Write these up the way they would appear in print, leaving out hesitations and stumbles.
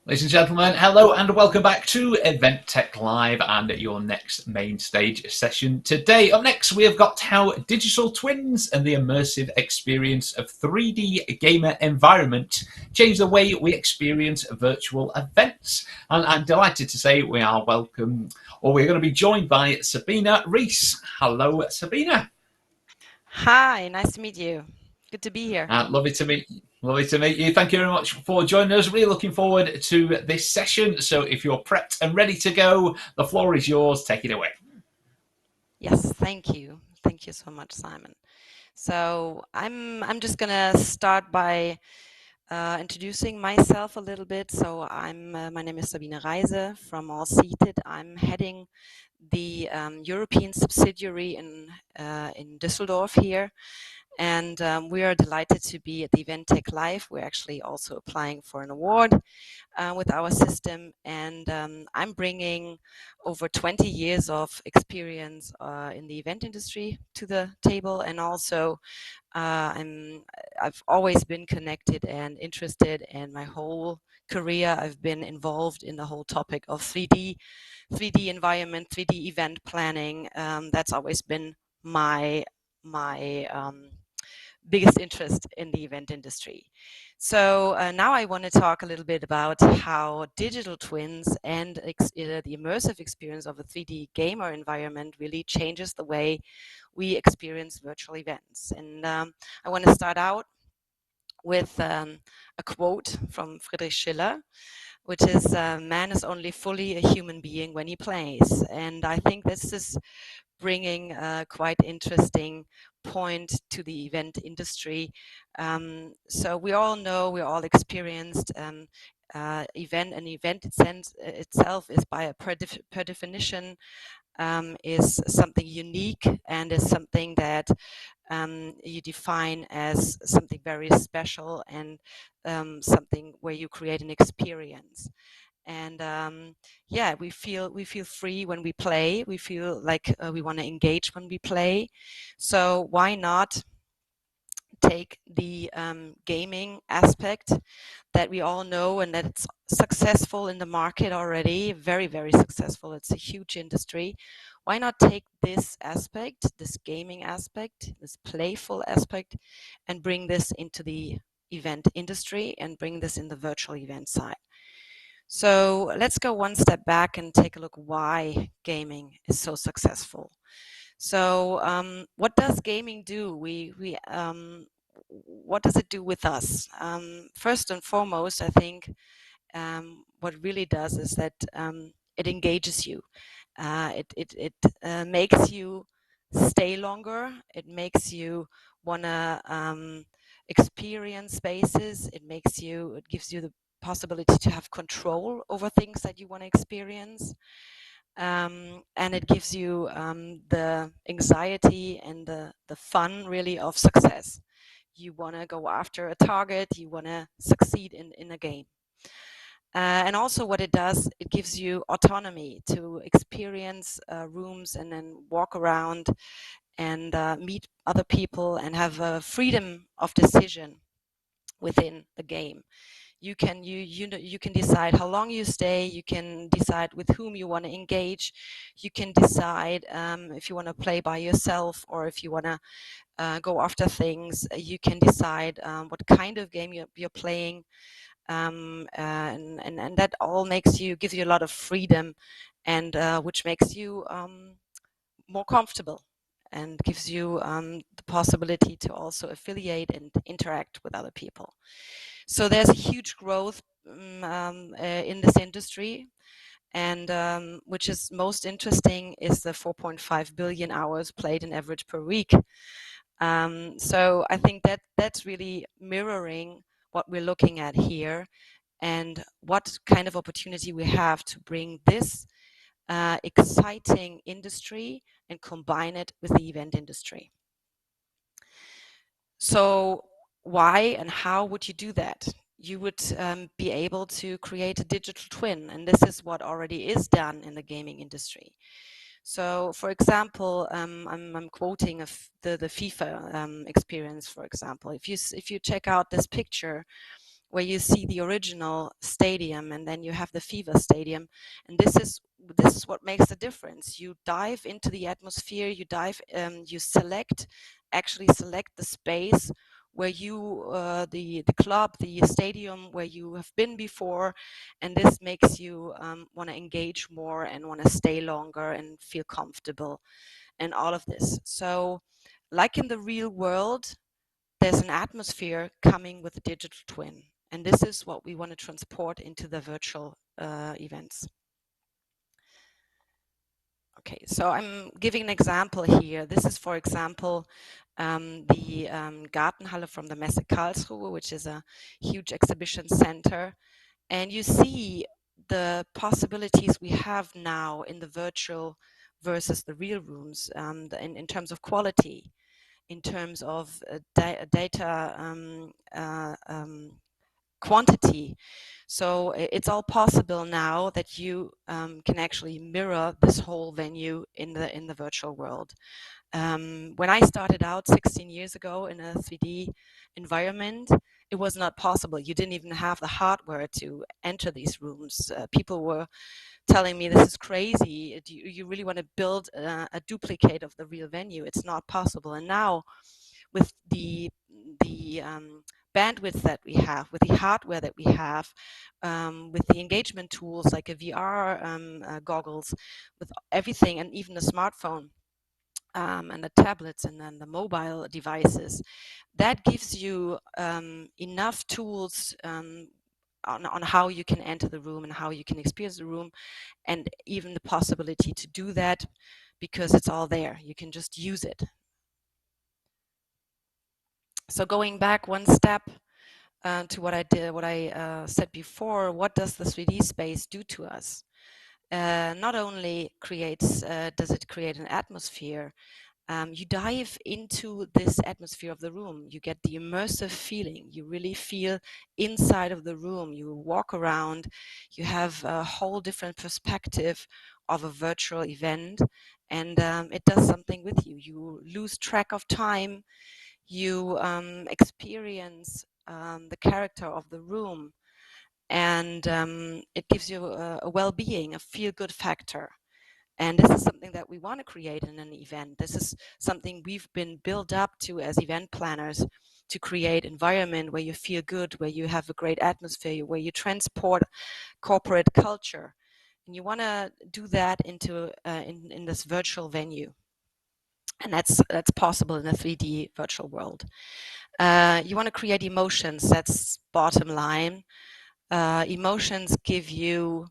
Ladies and gentlemen, hello and welcome back to Event Tech Live and your next main stage session today. Up next, we have got how digital twins and the immersive experience of 3D gamer environment change the way we experience virtual events. And I'm delighted to say we're going to be joined by Sabina Rees. Hello, Sabina. Hi, nice to meet you. Good to be here. Lovely to meet you. Lovely to meet you. Thank you very much for joining us. Really looking forward to this session. So if you're prepped and ready to go, the floor is yours. Take it away. Yes, thank you. Thank you so much, Simon. So I'm just gonna start by introducing myself a little bit. So my name is Sabine Reise from All Seated. I'm heading the European subsidiary in Düsseldorf here. And we are delighted to be at the Event Tech Live. We're actually also applying for an award with our system. And I'm bringing over 20 years of experience in the event industry to the table. And also, I've always been connected and interested, and my whole career I've been involved in the whole topic of 3D environment, 3D event planning. That's always been my biggest interest in the event industry. So now I want to talk a little bit about how digital twins and the immersive experience of a 3D gamer environment really changes the way we experience virtual events. And I want to start out with a quote from Friedrich Schiller, which is man is only fully a human being when he plays. And I think this is bringing a quite interesting point to the event industry. So we all know, we're all experienced. An event itself is per definition is something unique and is something that you define as something very special and something where you create an experience. And yeah, we feel free when we play. We feel like we want to engage when we play. So why not take the gaming aspect that we all know and that it's successful in the market already, very, very successful. It's a huge industry. Why not take this aspect, this gaming aspect, this playful aspect, and bring this into the event industry and bring this in the virtual event side? So let's go one step back and take a look why gaming is so successful. So what does gaming do? What does it do with us? First and foremost, I think what it really does is that it engages you. It makes you stay longer. It makes you wanna experience spaces. It gives you the possibility to have control over things that you want to experience. And it gives you the anxiety and the fun really of success. You want to go after a target, you want to succeed in a game. And also what it does, it gives you autonomy to experience rooms and then walk around and meet other people and have a freedom of decision within the game. You can decide how long you stay. You can decide with whom you want to engage. You can decide if you want to play by yourself or if you want to go after things. You can decide what kind of game you're playing, and that all gives you a lot of freedom, and which makes you more comfortable and gives you the possibility to also affiliate and interact with other people. So there's a huge growth in this industry, and which is most interesting is the 4.5 billion hours played in average per week. So I think that that's really mirroring what we're looking at here and what kind of opportunity we have to bring this exciting industry and combine it with the event industry. So why and how would you do that? You would be able to create a digital twin, and this is what already is done in the gaming industry. So, for example, I'm quoting the FIFA experience. For example, if you check out this picture, where you see the original stadium, and then you have the FIFA stadium. And this is what makes the difference. You dive into the atmosphere, you actually select the space where the club, the stadium where you have been before, and this makes you want to engage more and want to stay longer and feel comfortable and all of this. So like in the real world, there's an atmosphere coming with a digital twin. And this is what we want to transport into the virtual events. Okay, so I'm giving an example here. This is, for example, the Gartenhalle from the Messe Karlsruhe, which is a huge exhibition center. And you see the possibilities we have now in the virtual versus the real rooms in terms of quality, in terms of data quantity. So it's all possible now that you can actually mirror this whole venue in the virtual world. When I started out 16 years ago in a 3D environment, it was not possible. You didn't even have the hardware to enter these rooms. People were telling me, this is crazy. Do you really want to build a duplicate of the real venue? It's not possible. And now with the bandwidth that we have, with the hardware that we have, with the engagement tools like a VR goggles, with everything, and even the smartphone and the tablets and then the mobile devices, that gives you enough tools on how you can enter the room and how you can experience the room, and even the possibility to do that because it's all there. You can just use it. So going back one step to what I said before, what does the 3D space do to us? Not only does it create an atmosphere, you dive into this atmosphere of the room. You get the immersive feeling. You really feel inside of the room. You walk around. You have a whole different perspective of a virtual event, and it does something with you. You lose track of time. You experience the character of the room, and it gives you a well-being, a feel-good factor. And this is something that we want to create in an event. This is something we've been built up to as event planners, to create environment where you feel good, where you have a great atmosphere, where you transport corporate culture. And you want to do that into in this virtual venue. And that's possible in a 3D virtual world. You want to create emotions. That's bottom line. Emotions give you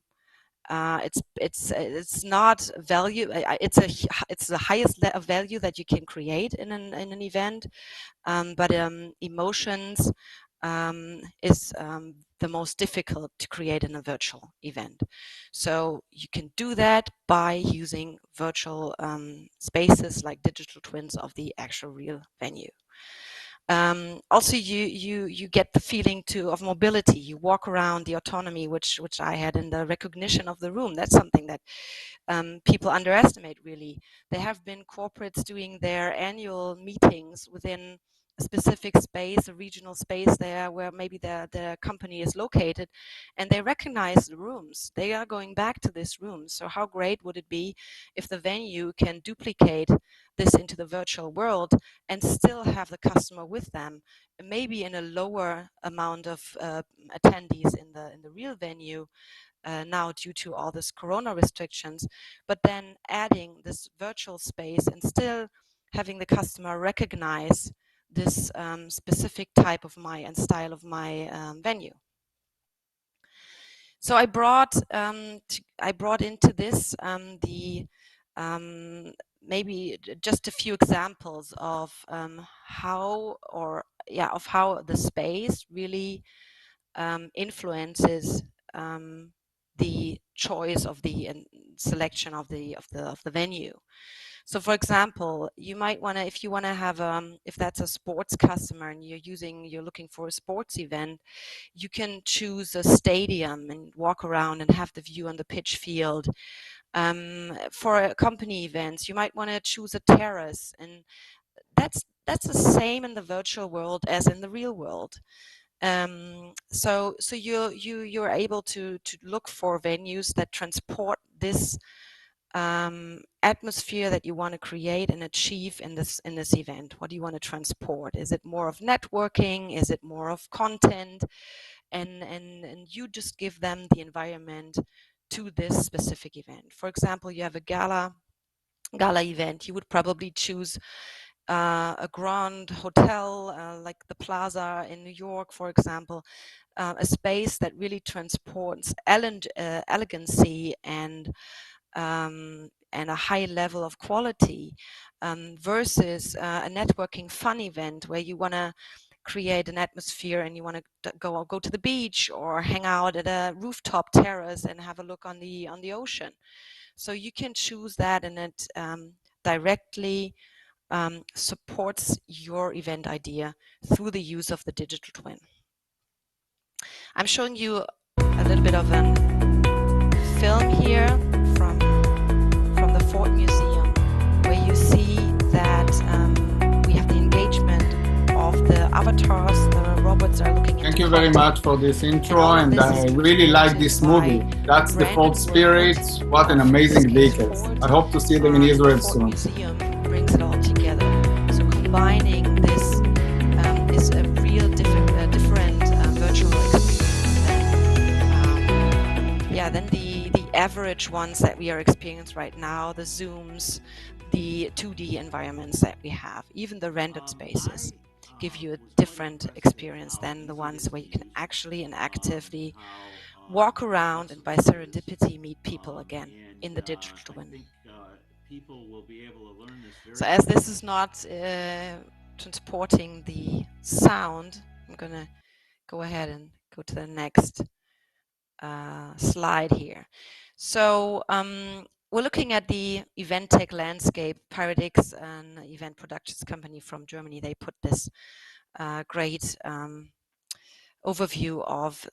it's not value. It's the highest value that you can create in an event, but emotions is the most difficult to create in a virtual event. So you can do that by using virtual spaces like digital twins of the actual real venue. Also, you get the feeling of mobility. You walk around, the autonomy, which I had, in the recognition of the room. That's something that people underestimate, really. There have been corporates doing their annual meetings within a specific space, a regional space there where maybe their company is located, and they recognize the rooms. They are going back to this room. So how great would it be if the venue can duplicate this into the virtual world and still have the customer with them, maybe in a lower amount of attendees in the real venue, now due to all this corona restrictions, but then adding this virtual space and still having the customer recognize this specific type of my and style of my venue. So I brought into this the maybe just a few examples of how the space really influences the choice of the selection of the venue. So, for example, you might want to, if you want to have if that's a sports customer and you're looking for a sports event, you can choose a stadium and walk around and have the view on the pitch field. For company events, you might want to choose a terrace, and that's the same in the virtual world as in the real world. So you're able to look for venues that transport this atmosphere that you want to create and achieve in this event. What do you want to transport? Is it more of networking? Is it more of content? And you just give them the environment to this specific event. For example, you have a gala event. You would probably choose a grand hotel like the Plaza in New York, for example, a space that really transports elegancy and a high level of quality versus a networking fun event where you want to create an atmosphere and you want to go to the beach or hang out at a rooftop terrace and have a look on the ocean. So you can choose that, and it directly supports your event idea through the use of the digital twin. I'm showing you a little bit of a film here from the Ford Museum, where you see that we have the engagement of the avatars. The robots are looking Thank into you very content, much for this and intro, all of and this is I really like contributed this by movie. a That's the Ford branded Spirit. world What an of, in this amazing case, vehicles. Ford. I hope to see them in The Israel Ford soon. Museum brings it all together. So combining this is a real different virtual experience than the average ones that we are experiencing right now, the Zooms, the 2D environments that we have, even the rendered spaces give you a different experience than the ones where you can actually and actively walk around and by serendipity meet people again in the digital twin. So as this is not transporting the sound, I'm gonna go ahead and go to the next slide here. So we're looking at the event tech landscape. Pyradix, an event productions company from Germany, they put this great overview of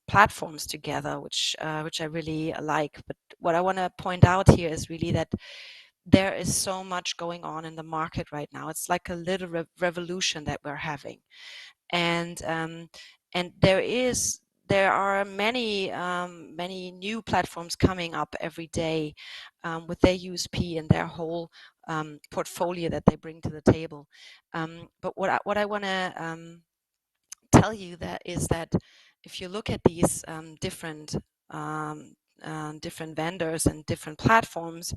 platforms together, which I really like. But what I want to point out here is really that there is so much going on in the market right now. It's like a little revolution that we're having, and there are many new platforms coming up every day with their USP and their whole portfolio that they bring to the table. But what I want to tell you that is that if you look at these different vendors and different platforms,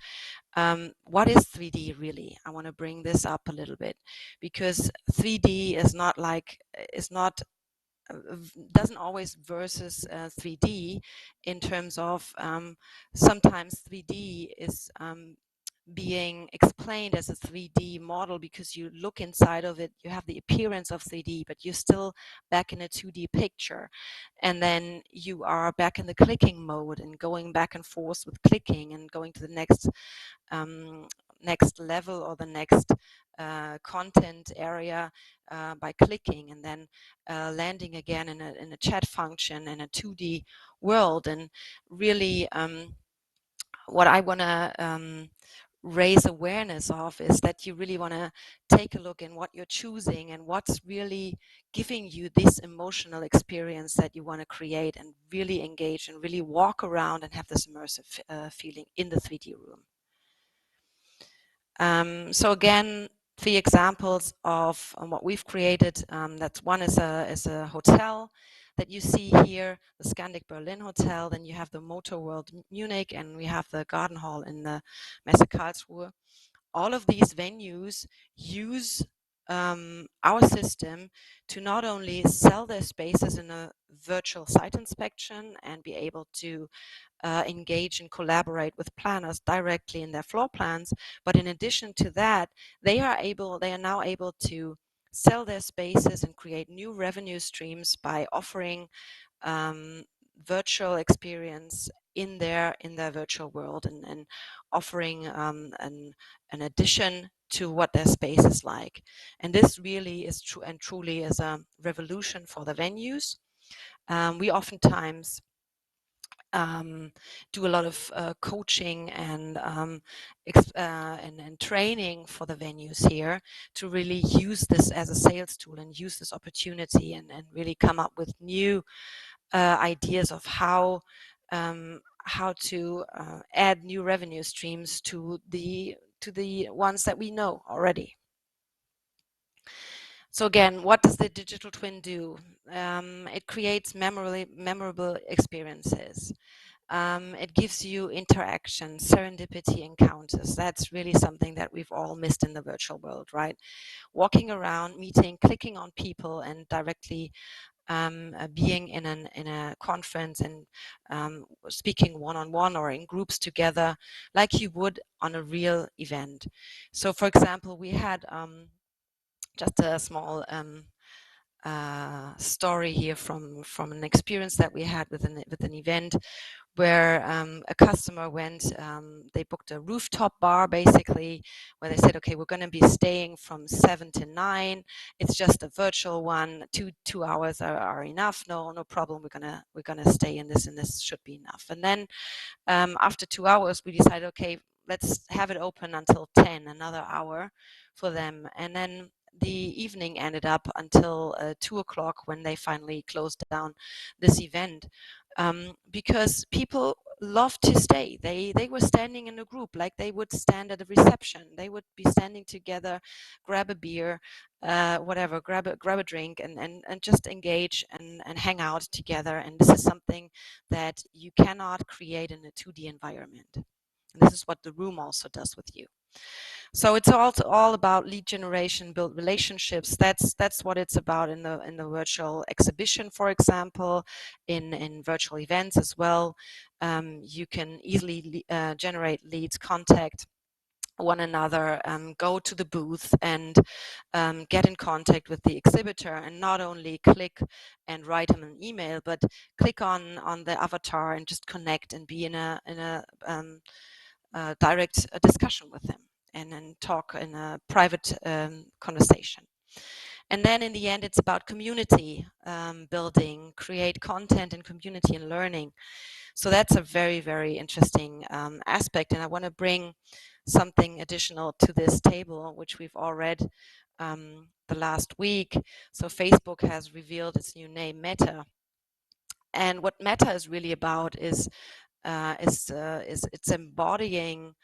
what is 3D really? I want to bring this up a little bit, because 3D is not doesn't always versus 3D in terms of sometimes 3D is being explained as a 3D model because you look inside of it, you have the appearance of 3D, but you're still back in a 2D picture. And then you are back in the clicking mode and going back and forth with clicking and going to the next level or the next content area by clicking, and then landing again in a chat function in a 2D world. And really what I want to raise awareness of is that you really want to take a look in what you're choosing and what's really giving you this emotional experience that you want to create and really engage and really walk around and have this immersive feeling in the 3D room. So again, 3 examples of what we've created. That's one is a hotel that you see here, the Scandic Berlin Hotel. Then you have the Motor World Munich, and we have the Garden Hall in the Messe Karlsruhe. All of these venues use our system to not only sell their spaces in a virtual site inspection and be able to engage and collaborate with planners directly in their floor plans, but in addition to that, they are now able to sell their spaces and create new revenue streams by offering virtual experience in their virtual world, and offering an addition to what their space is like. And this really is true and truly is a revolution for the venues. We oftentimes um, do a lot of coaching and training for the venues here to really use this as a sales tool and use this opportunity and really come up with new ideas of how to add new revenue streams to the ones that we know already. So again, what does the digital twin do? It creates memorable experiences. It gives you interaction, serendipity encounters. That's really something that we've all missed in the virtual world, right? Walking around, meeting, clicking on people, and directly being in a conference and speaking one-on-one or in groups together, like you would on a real event. So, for example, we had just a small story here from an experience that we had with an event where a customer went, they booked a rooftop bar basically, where they said, okay, we're going to be staying from 7 to 9. It's just a virtual one. Two hours are enough. No problem. We're gonna stay in this, and this should be enough. And then after 2 hours, we decided, okay, let's have it open until 10, another hour for them. And then the evening ended up until 2 o'clock when they finally closed down this event, because people love to stay. They were standing in a group like they would stand at a reception. They would be standing together, grab a beer, whatever, grab a drink, and just engage and hang out together. And this is something that you cannot create in a 2D environment. And this is what the room also does with you. So it's also all about lead generation, build relationships. That's what it's about in the virtual exhibition, for example, in virtual events as well. You can easily generate leads, contact one another, go to the booth and get in contact with the exhibitor, and not only click and write him an email, but click on the avatar and just connect and be in a direct discussion with him and then talk in a private conversation. And then in the end, it's about community building, create content and community and learning. So that's a very, very interesting aspect. And I want to bring something additional to this table, which we've all read the last week. So Facebook has revealed its new name, Meta. And what Meta is really about is it's embodying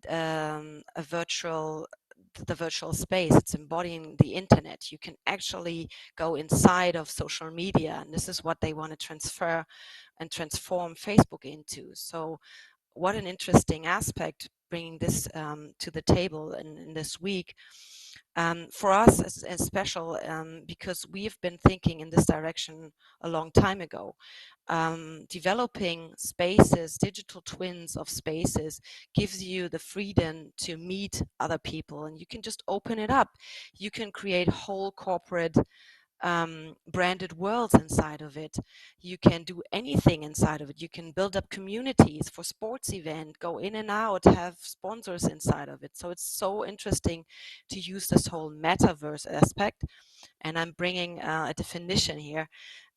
a virtual the virtual space. It's embodying the internet. You can actually go inside of social media, and this is what they want to transfer and transform Facebook into. So what an interesting aspect, bringing this to the table in this week. For us as special, because we've been thinking in this direction a long time ago. Developing spaces, digital twins of spaces, gives you the freedom to meet other people, and you can just open it up. You can create whole corporate branded worlds inside of it. You can do anything inside of it. You can build up communities for sports event, go in and out, have sponsors inside of it. So it's so interesting to use this whole metaverse aspect. And I'm bringing a definition here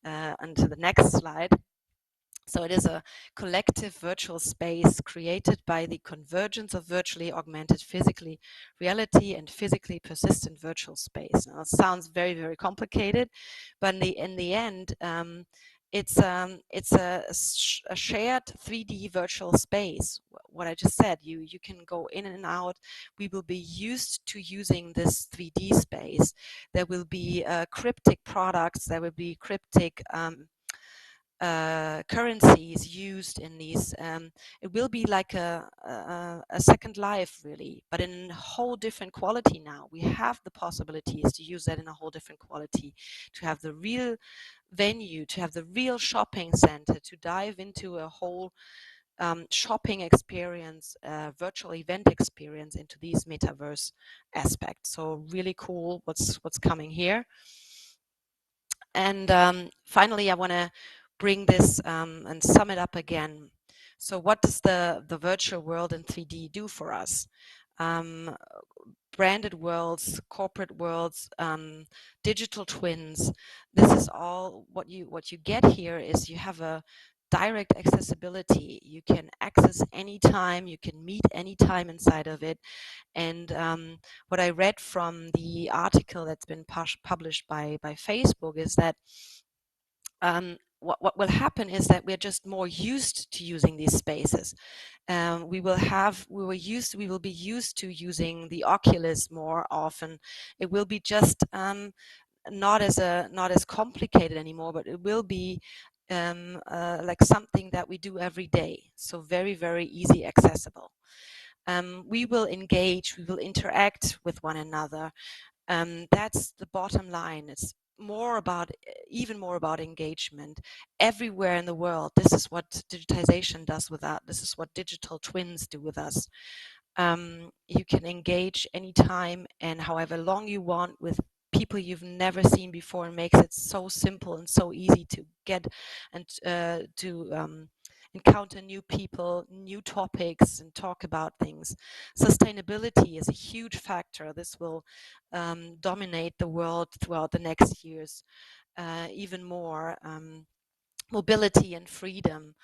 onto the next slide. So it is a collective virtual space created by the convergence of virtually augmented physically reality and physically persistent virtual space. Now, it sounds very, very complicated, but in the end, it's a shared 3D virtual space. What I just said, you can go in and out. We will be used to using this 3D space. There will be cryptic products. There will be cryptic currencies used in these. It will be like a second life, really, but in a whole different quality now. We have the possibilities to use that in a whole different quality, to have the real venue, to have the real shopping center, to dive into a whole shopping experience, virtual event experience into these metaverse aspects. So really cool what's coming here. And finally, I want to bring this and sum it up again. So what does the virtual world in 3D do for us? Branded worlds, corporate worlds, digital twins. This is all what you get here is you have a direct accessibility. You can access anytime, you can meet anytime inside of it. And what I read from the article that's been published by Facebook is that what will happen is that we're just more used to using these spaces. We will be used to using the Oculus more often. It will be just not as complicated anymore, but it will be like something that we do every day. So very easy accessible. We will engage, we will interact with one another. That's the bottom line. It's more about, even more about engagement everywhere in the world. This is what digitization does with us. This is what digital twins do with us. You can engage anytime and however long you want with people you've never seen before, and makes it so simple and so easy to get and to encounter new people, new topics, and talk about things. Sustainability is a huge factor. This will dominate the world throughout the next years even more. Mobility and freedom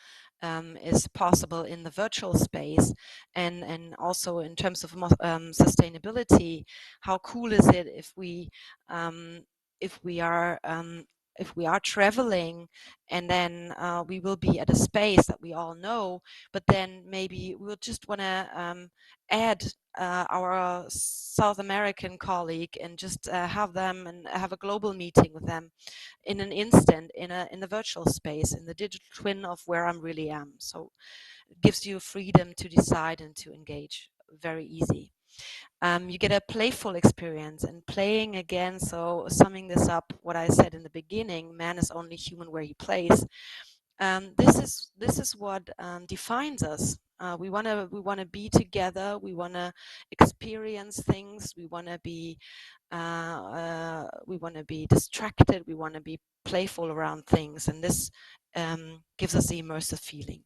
is possible in the virtual space, and also in terms of sustainability. How cool is it um, if we are if we are traveling, and then we will be at a space that we all know, but then maybe we'll just want to add our South American colleague and just have them and have a global meeting with them in an instant, in the virtual space, in the digital twin of where I really am. So it gives you freedom to decide and to engage. Very easy. You get a playful experience and playing again. So summing this up, what I said in the beginning, man is only human where he plays. This is what defines us. We want to be together. We want to experience things. We want to be distracted. We want to be playful around things, and this gives us the immersive feeling.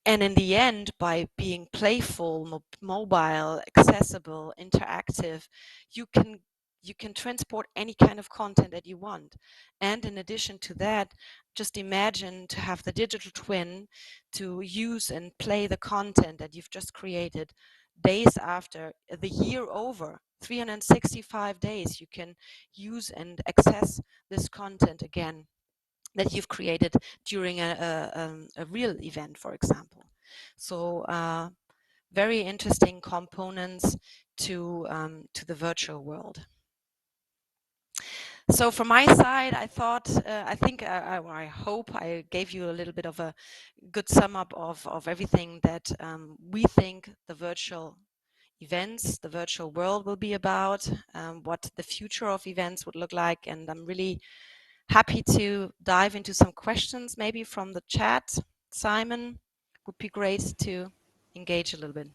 And in the end, by being playful, mobile, accessible, interactive, you can you can transport any kind of content that you want. And in addition to that, just imagine to have the digital twin to use and play the content that you've just created days after, the year over, 365 days, you can use and access this content again that you've created during a real event, for example. So very interesting components to the virtual world. So from my side, I thought, I hope I gave you a little bit of a good sum up of everything that we think the virtual events, the virtual world will be about, what the future of events would look like. And I'm really happy to dive into some questions, maybe from the chat. Simon, would be great to engage a little bit.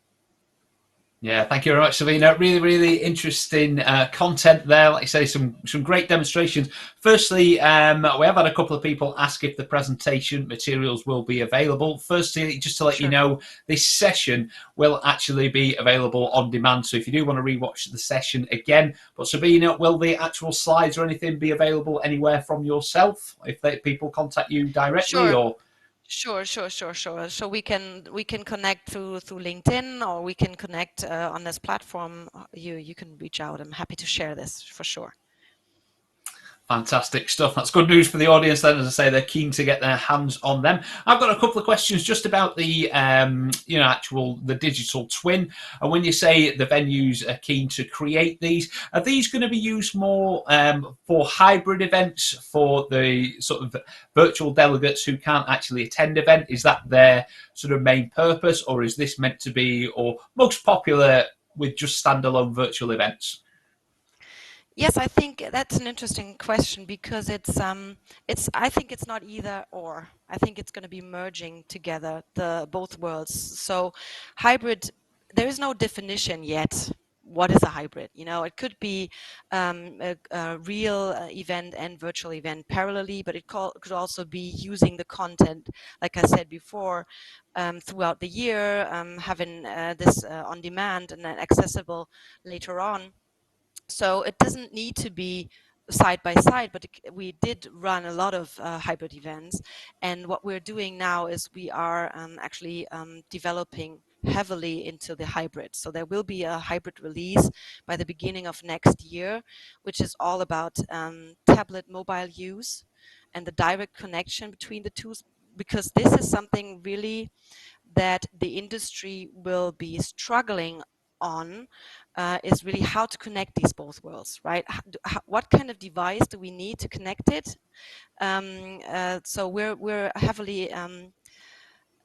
Yeah, thank you very much, Savina. Really interesting content there. Like you say, some great demonstrations. Firstly, we have had a couple of people ask if the presentation materials will be available. Firstly, just to let you Sure. know, this session will actually be available on demand. So if you do want to rewatch the session again, but Sabina, will the actual slides or anything be available anywhere from yourself if people contact you directly, Sure. or? Sure. So we can connect through LinkedIn, or we can connect on this platform. You can reach out. I'm happy to share this for sure. Fantastic stuff. That's good news for the audience then. As I say, they're keen to get their hands on them. I've got a couple of questions just about the the digital twin. And when you say the venues are keen to create these, are these going to be used more for hybrid events for the sort of virtual delegates who can't actually attend event? Is that their sort of main purpose, or is this meant to be or most popular with just standalone virtual events? Yes, I think that's an interesting question, because it's I think it's not either or. I think it's going to be merging together the both worlds. So hybrid, there is no definition yet. What is a hybrid? It could be a real event and virtual event parallelly, but it could also be using the content, like I said before, throughout the year, having this on demand and then accessible later on. So it doesn't need to be side by side, but we did run a lot of hybrid events. And what we're doing now is we are actually developing heavily into the hybrid. So there will be a hybrid release by the beginning of next year, which is all about tablet mobile use and the direct connection between the two, because this is something really that the industry will be struggling on, is really how to connect these both worlds, right? What kind of device do we need to connect it? So we're heavily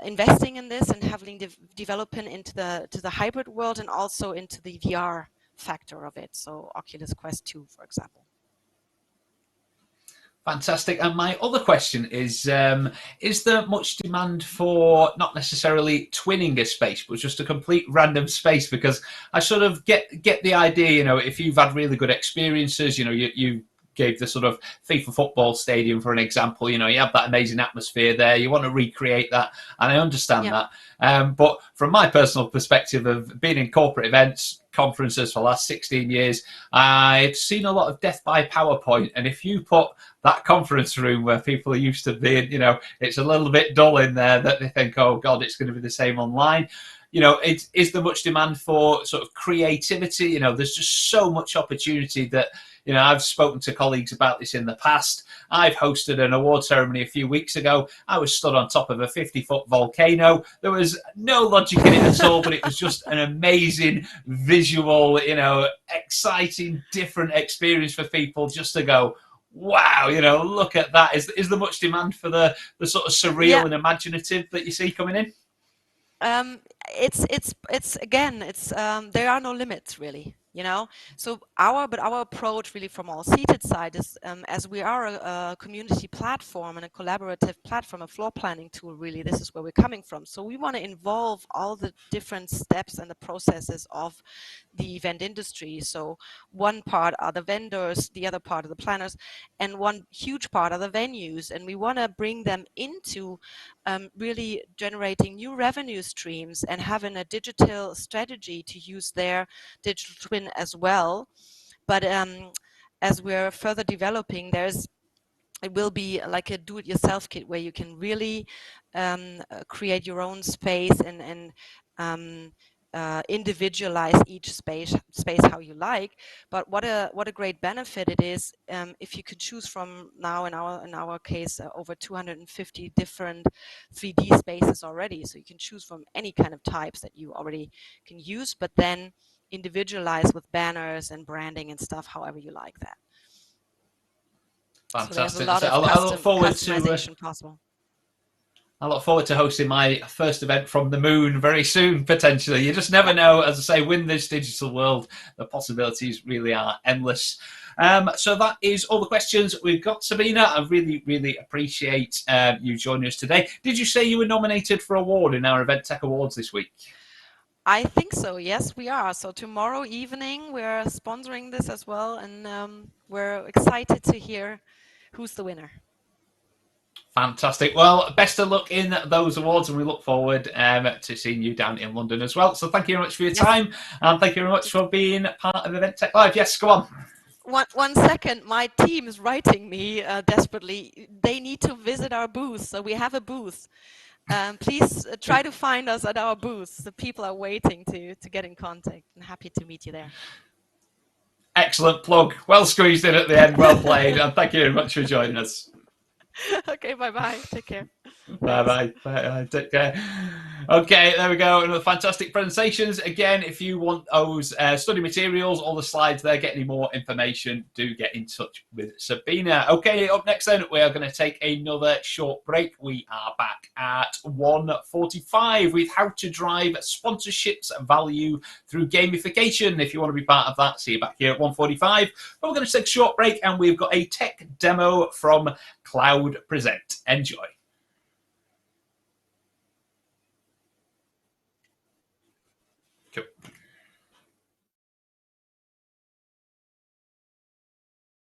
investing in this and heavily developing into the hybrid world and also into the VR factor of it. So Oculus Quest 2, for example. Fantastic. And my other question is there much demand for not necessarily twinning a space, but just a complete random space? Because I sort of get the idea, you know, if you've had really good experiences, you know, you gave the sort of FIFA football stadium for an example, you know, you have that amazing atmosphere there, you want to recreate that, and I understand that. But from my personal perspective of being in corporate events, conferences for the last 16 years, I've seen a lot of death by PowerPoint. And if you put that conference room where people are used to being, you know, it's a little bit dull in there, that they think, oh God, it's going to be the same online. You know, is there much demand for sort of creativity? You know, there's just so much opportunity that, you know, I've spoken to colleagues about this in the past. I've hosted an award ceremony a few weeks ago. I was stood on top of a 50-foot volcano. There was no logic in it at all, but it was just an amazing visual, you know, exciting, different experience for people just to go, wow, you know, look at that. Is there much demand for the sort of surreal and imaginative that you see coming in? It's again, it's there are no limits really, you know. So our approach really from our seated side is, as we are a community platform and a collaborative platform, a floor planning tool, really this is where we're coming from. So we want to involve all the different steps and the processes of the event industry. So one part are the vendors, the other part are the planners, and one huge part are the venues, and we want to bring them into really generating new revenue streams and having a digital strategy to use their digital twin as well. But as we're further developing, it will be like a do-it-yourself kit where you can really create your own space and um, individualize each space how you like. But what a great benefit it is, if you could choose from now, in our case, over 250 different 3D spaces already. So you can choose from any kind of types that you already can use, but then individualize with banners and branding and stuff, however you like that. So there's a Fantastic. lot So of I look forward to customization possible. I look forward to hosting my first event from the moon very soon, potentially. You just never Yeah. know. As I say, win this digital world, the possibilities really are endless. So that is all the questions we've got, Sabina. I really, really appreciate you joining us today. Did you say you were nominated for an award in our Event Tech Awards this week? I think so. Yes, we are. So tomorrow evening, we're sponsoring this as well, and we're excited to hear who's the winner. Fantastic. Well, best of luck in those awards, and we look forward to seeing you down in London as well. So thank you very much for your Yes. time, and thank you very much for being part of Event Tech Live. Yes, go on. One second, my team is writing me desperately. They need to visit our booth. So we have a booth. Please try to find us at our booth. The people are waiting to get in contact, and happy to meet you there. Excellent plug. Well squeezed in at the end. Well played. And thank you very much for joining us. Okay, bye-bye. Take care. Bye Thanks. bye. Bye. Take care. Okay, there we go. Another fantastic presentations. Again, if you want those study materials, all the slides there, get any more information, do get in touch with Sabina. Okay, up next then, we are going to take another short break. We are back at 1:45 with how to drive sponsorships value through gamification. If you want to be part of that, see you back here at 1:45. But we're going to take a short break, and we've got a tech demo from Cloud Present. Enjoy.